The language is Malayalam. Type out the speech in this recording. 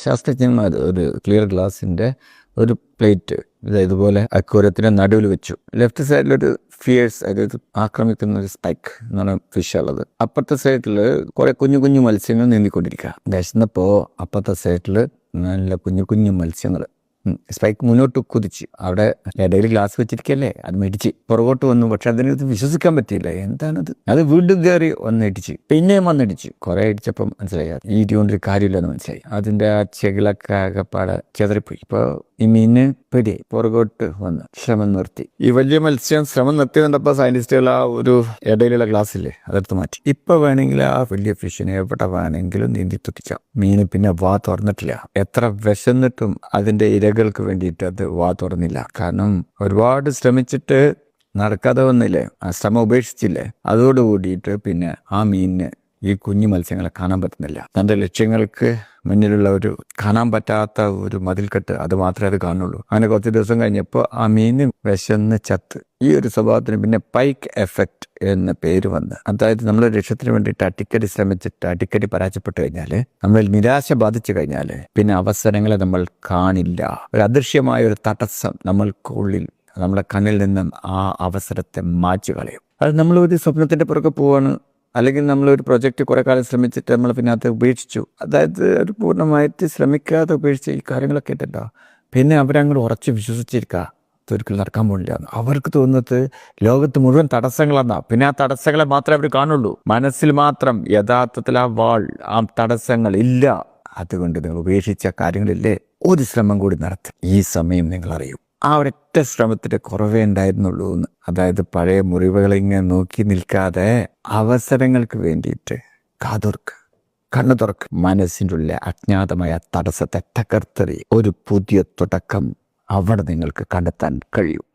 ശാസ്ത്രജ്ഞന്മാർ ഒരു ക്ലിയർ ഗ്ലാസിൻ്റെ ഒരു പ്ലേറ്റ് ഇതുപോലെ അക്വേറിയത്തിൻ്റെ നടുവിൽ വെച്ചു. ലെഫ്റ്റ് സൈഡിലൊരു ഫിയേഴ്സ്, അതായത് ആക്രമിക്കുന്ന ഒരു സ്പൈക്ക് എന്നാണ് ഫിഷ് ഉള്ളത്. അപ്പുറത്തെ സൈഡിൽ കുറെ കുഞ്ഞു കുഞ്ഞു മത്സ്യങ്ങൾ നീന്തിക്കൊണ്ടിരിക്കുക. വിശന്നപ്പോൾ അപ്പുറത്തെ സൈഡിൽ നല്ല കുഞ്ഞു കുഞ്ഞു മത്സ്യങ്ങൾ. സ്പൈക്ക് മുന്നോട്ട് കുതിച്ച് അവിടെ ഇടയിൽ ഗ്ലാസ് വെച്ചിരിക്കല്ലേ, അത് മേടിച്ച് പുറകോട്ട് വന്നു. പക്ഷെ അതിനകത്ത് വിശ്വസിക്കാൻ പറ്റിയില്ല, എന്താണത്. അത് വീണ്ടും കയറി വന്നിടിച്ച്, പിന്നെയും വന്നിടിച്ച്. കുറെ ഇടിച്ചപ്പം മനസ്സിലായി ഈ ഇടികൊണ്ടൊരു കാര്യമില്ലെന്ന് മനസ്സിലായി. അതിന്റെ ആ ചെകിളൊക്കെ ആകെപ്പാടെ ചെതറിപ്പോയി. ഇപ്പോൾ ഈ മീനിന് പേടിയായി, പുറകോട്ട് വന്ന് ശ്രമം നിർത്തി. ഈ വലിയ മത്സ്യം ശ്രമം നിർത്തി കണ്ടപ്പോൾ സയന്റിസ്റ്റുകൾ ആ ഒരു ഇടയിലുള്ള ഗ്ലാസ്സില്ലേ അതെടുത്ത് മാറ്റി. ഇപ്പൊ വേണമെങ്കിൽ ആ വലിയ ഫിഷിനെ എവിടെ വേണമെങ്കിലും നീന്തി തുടിക്കാം. മീന് പിന്നെ വാ തുറന്നിട്ടില്ല. എത്ര വിശന്നിട്ടും അതിന്റെ ഇരകൾക്ക് വേണ്ടിയിട്ട് അത് വാ തുറന്നില്ല. കാരണം ഒരുപാട് ശ്രമിച്ചിട്ട് നടക്കാതെ വന്നില്ലേ, ആ ശ്രമം ഉപേക്ഷിച്ചില്ലേ. അതോടുകൂടിയിട്ട് പിന്നെ ആ മീനിന് ഈ കുഞ്ഞു മത്സ്യങ്ങളെ കാണാൻ പറ്റുന്നില്ല. തൻ്റെ ലക്ഷ്യങ്ങൾക്ക് മുന്നിലുള്ള ഒരു കാണാൻ പറ്റാത്ത ഒരു മതിൽക്കെട്ട്, അത് മാത്രമേ അത് കാണുള്ളൂ. അങ്ങനെ കുറച്ച് ദിവസം കഴിഞ്ഞപ്പോൾ ആ മീന് വിശന്ന് ചത്ത്. ഈ ഒരു സ്വഭാവത്തിന് പിന്നെ പൈക്ക് എഫക്റ്റ് എന്ന പേര് വന്ന്. അതായത് നമ്മൾ ലക്ഷ്യത്തിന് വേണ്ടിയിട്ട് അടിക്കടി ശ്രമിച്ചിട്ട് അടിക്കടി പരാജയപ്പെട്ട് കഴിഞ്ഞാൽ, നമ്മൾ നിരാശ ബാധിച്ചു കഴിഞ്ഞാൽ പിന്നെ അവസരങ്ങളെ നമ്മൾ കാണില്ല. ഒരു അദൃശ്യമായ ഒരു തടസ്സം നമ്മൾക്കുള്ളിൽ, നമ്മുടെ കണ്ണിൽ നിന്നും ആ അവസരത്തെ മാറ്റി കളയും. അത് നമ്മൾ ഒരു സ്വപ്നത്തിൻ്റെ പുറകെ പോവാണ്, അല്ലെങ്കിൽ നമ്മളൊരു പ്രൊജക്റ്റ് കുറെ കാലം ശ്രമിച്ചിട്ട് നമ്മൾ പിന്നെ അത് ഉപേക്ഷിച്ചു. അതായത് ഒരു പൂർണ്ണമായിട്ട് ശ്രമിക്കാതെ ഉപേക്ഷിച്ച ഈ കാര്യങ്ങളൊക്കെ ഉണ്ടല്ലോ, പിന്നെ അവരങ്ങോട്ട് ഉറച്ച് വിശ്വസിച്ചിരിക്കുക ഒരിക്കലും നടക്കാൻ പോകില്ല. അവർക്ക് തോന്നുന്നത് ലോകത്ത് മുഴുവൻ തടസ്സങ്ങളെന്നാ. പിന്നെ ആ തടസ്സങ്ങളെ മാത്രമേ അവർ കാണുള്ളൂ. മനസ്സിൽ മാത്രം യഥാർത്ഥത്തിൽ ആ വാൾ, ആ തടസ്സങ്ങൾ ഇല്ല. അതുകൊണ്ട് നിങ്ങൾ ഉപേക്ഷിച്ച കാര്യങ്ങളില്ലേ, ഒരു ശ്രമം കൂടി നടത്തി. ഈ സമയം നിങ്ങൾ അറിയും ആ ഒരൊറ്റ ശ്രമത്തിന്റെ കുറവേ ഉണ്ടായിരുന്നുള്ളൂ എന്ന്. അതായത് പഴയ മുറിവുകളിങ്ങനെ നോക്കി നിൽക്കാതെ അവസരങ്ങൾക്ക് വേണ്ടിയിട്ട് കാതോർക്ക്, കണ്ണു തുറക്ക്. മനസ്സിൻ്റെ ഉള്ളിലെ അജ്ഞാതമായ തടസ്സത്തെ തകർത്തെറി ഒരു പുതിയ തുടക്കം അവിടെ നിങ്ങൾക്ക് കണ്ടെത്താൻ കഴിയും.